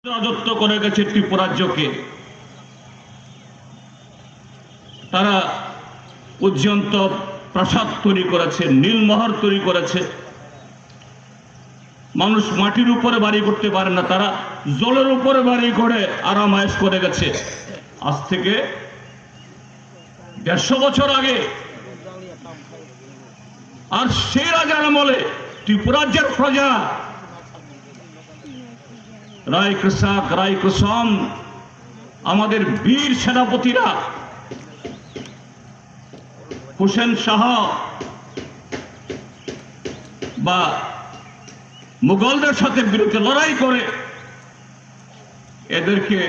রাজত্ব করে গেছে ত্রিপুরা রাজ্যকে। তারা পর্যন্ত প্রাসাদ তৈরি করেছে, নীলমহল তৈরি করেছে। মানুষ মাটির উপরে বাড়ি করতে পারে না, তারা জলের উপরে বাড়ি করে আরামায়েশ করে গেছে। আজ থেকে 150 বছর আগে। আর সেই রাজার আমলে ত্রিপুরা রাজ্যের প্রজা রায় কৃষক, রায় কুসম, আমাদের বীর সেনাপতিরা হুসেন শাহ বা মুঘলদের সাথে বিরুদ্ধে লড়াই করে এদেরকে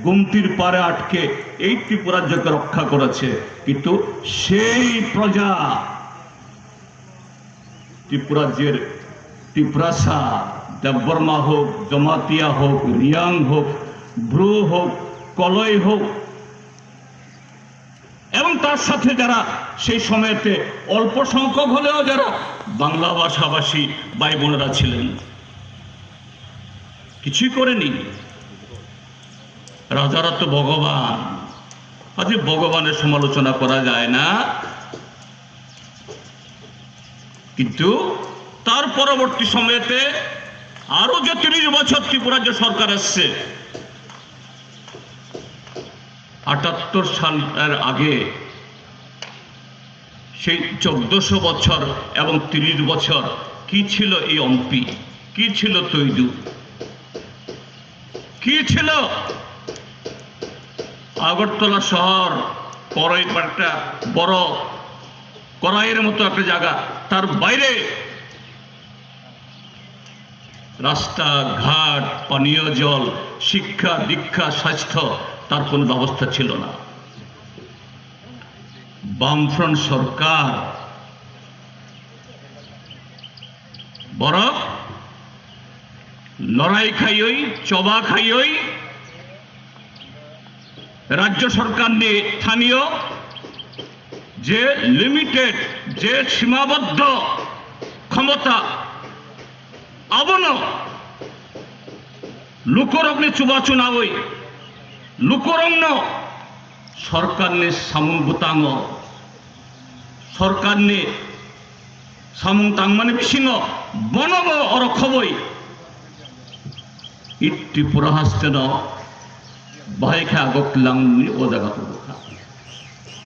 গুমতির পারে আটকে এই ত্রিপুরা রাজ্যকে রক্ষা করেছে। কিন্তু সেই প্রজা ত্রিপুরা রাজ্যের ত্রিপুরাসা, দেববর্মা হোক, জমাতিয়া হোক, রিয়াং হোক, ব্রু হোক, কলই হোক, এবং তার সাথে যারা সেই সময়তে অল্প সংখ্যক হলেও যারা বাংলা ভাষাভাষী ভাই বোনেরা ছিলেন, কিছুই করেনি। রাজারা তো ভগবান, আজ ভগবানের সমালোচনা করা যায় না। কিন্তু তার পরবর্তী সময়েতে আরো যে 30 বছর ত্রিপুরা রাজ্য সরকার আসছে, 78 সালের আগে সেই 1400 বছর এবং 30 বছর কি ছিল এই অম্পি, কি ছিল তৈদু, কি ছিল আগরতলা শহর, করাই একটা বড় করাইয়ের মতো একটা জায়গা, তার বাইরে রাস্তা ঘাট, পানীয় জল, শিক্ষা দীক্ষা, স্বাস্থ্য, তার কোনো ব্যবস্থা ছিল না। বামফ্রন্ট সরকার বরং লড়াই খাইই, চবা খাইই রাজ্য সরকার নিয়ে স্থানীয় যে লিমিটেড, যে সীমাবদ্ধ ক্ষমতা আবন লুকরগ্নে চুবাচুনা ওই লুকরগ্ন সরকার নে সামুং বুতাং, সরকার নে সামুং তাং মানে বিসিং বনব অর খবই ত্রিপুরা হাসতে ন বাহাই খা গকলাং ও জায়গা